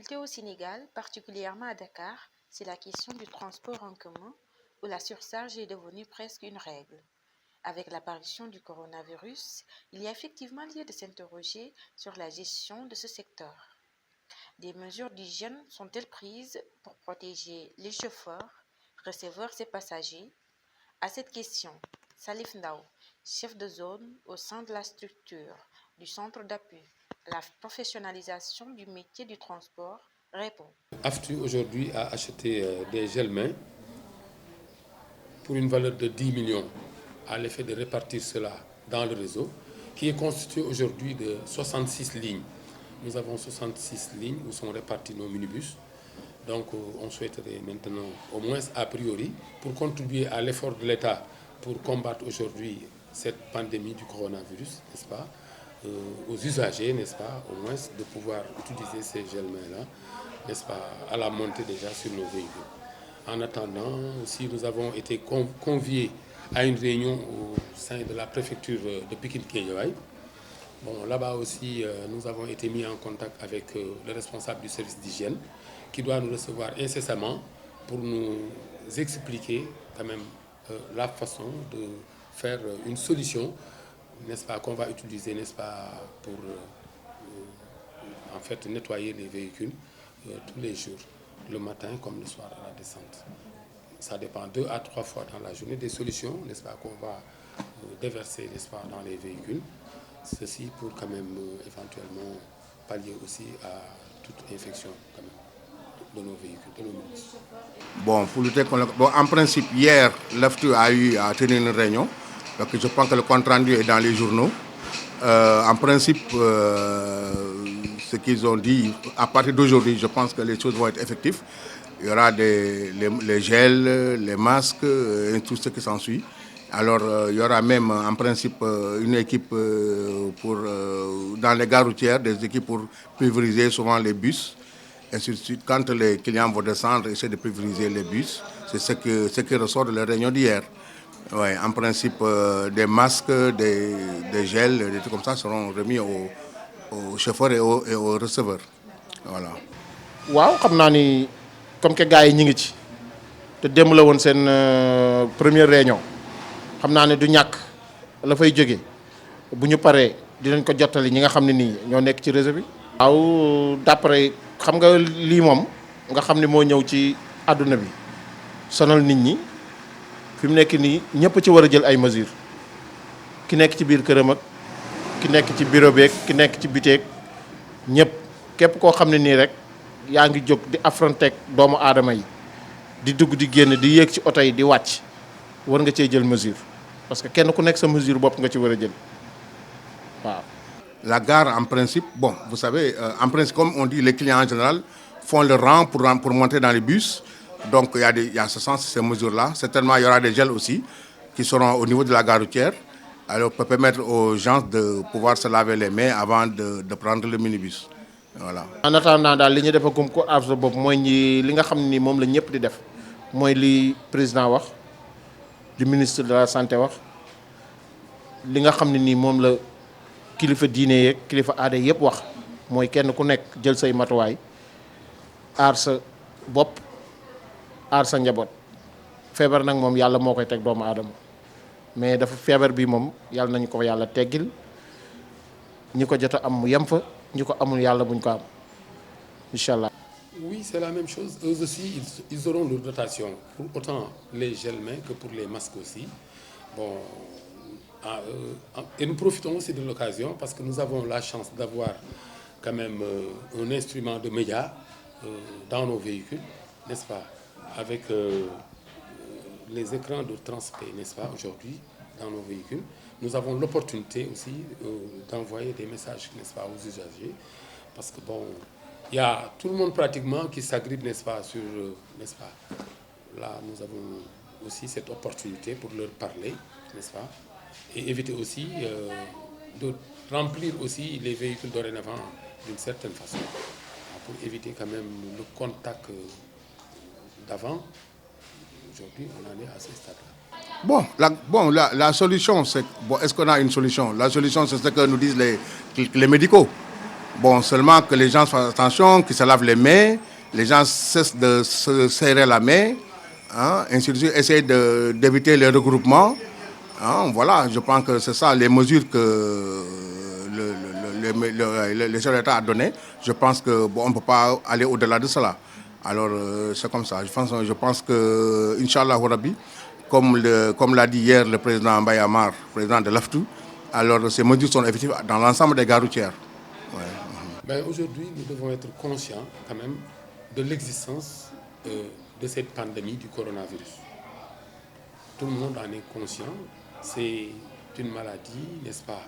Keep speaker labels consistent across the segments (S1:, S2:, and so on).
S1: difficulté au Sénégal, particulièrement à Dakar, c'est la question du transport en commun, où la surcharge est devenue presque une règle. Avec l'apparition du coronavirus, il y a effectivement lieu de s'interroger sur la gestion de ce secteur. Des mesures d'hygiène sont-elles prises pour protéger les chauffeurs, receveurs et passagers? À cette question, Salif Ndao, chef de zone au sein de la structure du centre d'appui à la professionnalisation du métier du transport, répond.
S2: AFTU aujourd'hui a acheté des gels-mains pour une valeur de 10 millions à l'effet de répartir cela dans le réseau, qui est constitué aujourd'hui de 66 lignes. Nous avons 66 lignes où sont répartis nos minibus. Donc on souhaiterait maintenant, au moins a priori, pour contribuer à l'effort de l'État pour combattre aujourd'hui cette pandémie du coronavirus, n'est-ce pas, aux usagers, n'est-ce pas, au moins de pouvoir utiliser ces gels-mains-là, n'est-ce pas, à la montée déjà sur nos véhicules. En attendant, aussi, nous avons été conviés à une réunion au sein de la préfecture de Pikine-Guédiawaye. Bon, là-bas aussi, nous avons été mis en contact avec le responsable du service d'hygiène qui doit nous recevoir incessamment pour nous expliquer quand même la façon de faire une solution, n'est-ce pas, qu'on va utiliser, n'est-ce pas, pour en fait nettoyer les véhicules tous les jours, le matin comme le soir à la descente. Ça dépend 2 à 3 fois dans la journée des solutions, n'est-ce pas, qu'on va déverser, n'est-ce pas, dans les véhicules. Ceci pour quand même éventuellement pallier aussi à toute infection quand même de nos véhicules, de nos minibus.
S3: Bon, pour lutter contre en principe, hier, l'AFTU a eu à tenir une réunion. Donc je pense que le compte rendu est dans les journaux. En principe, ce qu'ils ont dit, à partir d'aujourd'hui, je pense que les choses vont être effectives. Il y aura les gels, les masques et tout ce qui s'ensuit. Alors, il y aura même en principe une équipe dans les gares routières, des équipes pour pulvériser souvent les bus. Et ainsi de suite. Quand les clients vont descendre, essayer de pulvériser les bus. C'est ce qui ressort de la réunion d'hier. Ouais, en principe, des masques, des gels, des trucs comme ça seront remis aux chauffeurs et aux receveurs. Voilà.
S4: Waaw xam naa ni comme que gars yi ñi ngi ci te démb la woon seen première réunion xam naa ne du ñàkk la fay jóge bu ñu paree dinañ ko jottali ñi nga xam ne nii ñoo nekk ci réseau bi. waaw d'après xam nga lii moom nga xam ne moo ñëw ci àdduna bi sonal nit ñi fi mu nekk nii ñëpp ci war a jël ay mesures ki nekk ci biir këram ak ki nekk ci bureau beeg ki nekk ci biteeg ñëpp képp koo xam ne nii rek yaa ngi jóg di affronter doomu aadama yi di dugg di génn di yéeg ci oto yi di wàcc war nga cee jël mesure parce que kenn ku nekk sa mesure bopp nga ci war a jël waaw.
S3: La gare, en principe, bon, vous savez, en principe, comme on dit, les clients en général font le rang pour monter dans les bus. Donc, il y a ce sens, ces mesures-là. Certainement, il y aura des gels aussi qui seront au niveau de la gare routière. Alors, pour permettre aux gens de pouvoir se laver les mains avant de prendre le minibus. Voilà.
S4: En attendant daal li ñu defagum ko af sa bopp mooy ñi li nga xam ni moom la ñëpp di def mooy li président wax li ministre de la santé wax li nga xam ne nii moom la kilifa diine yeeg kilifa aada yëpp wax mooy kenn ku nekk jël say matuwaay aar sa bopp aar sa njaboot feebar nag moom yàlla moo koy teg doomu aadama mais dafa feebar bi moom yàlla nañu ko yàlla teggil ñi ko jot a am mu yem fa ñi ko amul yàlla buñ ko am incha allah.
S2: Oui, c'est la même chose. Eux aussi, ils auront leur dotation pour autant les gels-mains que pour les masques aussi. Bon, et nous profitons aussi de l'occasion parce que nous avons la chance d'avoir quand même un instrument de média dans nos véhicules, n'est-ce pas, avec les écrans de transpaix, n'est-ce pas, aujourd'hui, dans nos véhicules. Nous avons l'opportunité aussi d'envoyer des messages, n'est-ce pas, aux usagers, parce que bon, il y a tout le monde pratiquement qui s'agrippe, n'est-ce pas, sur, n'est-ce pas. Là, nous avons aussi cette opportunité pour leur parler, n'est-ce pas, et éviter aussi de remplir aussi les véhicules dorénavant d'une certaine façon, pour éviter quand même le contact d'avant. Aujourd'hui, on en est à ce stade-là.
S3: Bon, la solution, c'est... Bon, est-ce qu'on a une solution? La solution, c'est ce que nous disent les médicaux. Bon, seulement que les gens fassent attention, qu'ils se lavent les mains, les gens cessent de se serrer la main, hein, ainsi de suite, essayent d'éviter les regroupements. Hein, voilà, je pense que c'est ça les mesures que le chef d'État a données. Je pense que bon, on ne peut pas aller au-delà de cela. Alors c'est comme ça. Je pense que, Inch'Allah Rabbi, comme l'a dit hier le président Mbaye Amar, président de l'AFTU, alors ces mesures sont effectives dans l'ensemble des gares routières. Ouais.
S2: Ben, aujourd'hui, nous devons être conscients quand même de l'existence de cette pandémie du coronavirus. Tout le monde en est conscient. C'est une maladie, n'est-ce pas,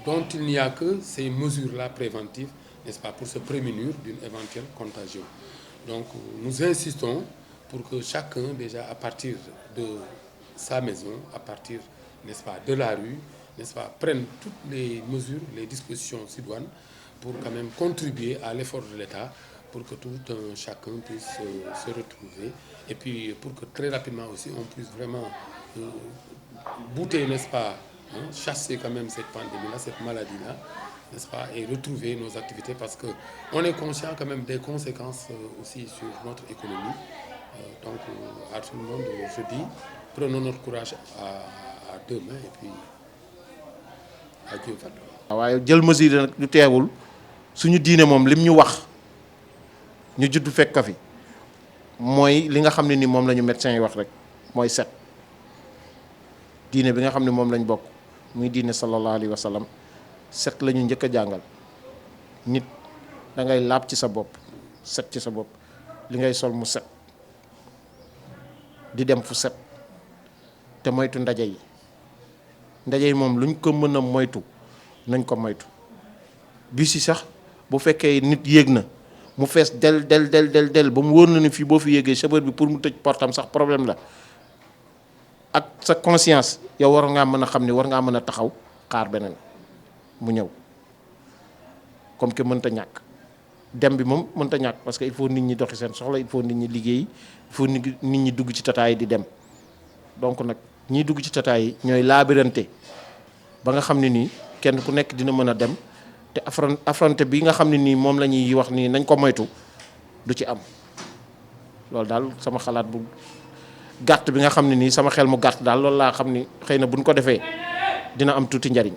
S2: dont il n'y a que ces mesures-là préventives, n'est-ce pas, pour se prémunir d'une éventuelle contagion. Donc nous insistons pour que chacun, déjà à partir de sa maison, à partir, n'est-ce pas, de la rue, n'est-ce pas, prenne toutes les mesures, les dispositions idoines pour quand même contribuer à l'effort de l'État pour que tout un chacun puisse se retrouver et puis pour que très rapidement aussi on puisse vraiment bouter, n'est-ce pas, hein, chasser quand même cette pandémie-là, cette maladie-là, n'est-ce pas, et retrouver nos activités parce qu'on est conscient quand même des conséquences aussi sur notre économie. Donc à tout le monde, je dis, prenons notre courage à deux mains et puis à Dieu va.
S4: waaye jël mesure nag du teewul suñu diine moom lim ñu wax ñu judd fekk ka fi mooy li nga xam ne ni moom la ñu médecins yi wax rek mooy set diine bi nga xam ne moom lañ bokk muy diine sallallahu alayhi wa sallam set la ñu njëkk a jàngal nit da ngay laab ci sa bopp set ci sa bopp li ngay sol mu set di dem fu set te moytu ndaje yi moom luñ ko mën a moytu nañ ko moytu bi si sax bu fekkee nit yéeg na mu fees del ba mu wóor na ni fii boo fi yéegee chauffeur bi pour mu tëj portam sax problème la ak sa conscience yow war ngaa mën a xam ni war ngaa mën a taxaw xaar beneen mu ñëw comme que mënta ñàkk dem bi moom mënta ñàkk parce que il faut nit ñi doxi seen soxla il faut nit ñi liggéey il faut nit ñi dugg ci tata yi di dem donc nag ñiy dugg ci tata yi ñooy laabirante ba nga xam ne nii kenn ku nekk dina mën a dem te affronté bi nga xam ne nii moom la ñuy wax nii nañ ko moytu du ci am loolu daal sama xalaat bu gàtt bi nga xam ne nii sama xel mu gàtt daal loolu laa xam ni xëy na buñ ko defee dina am tuuti njariñ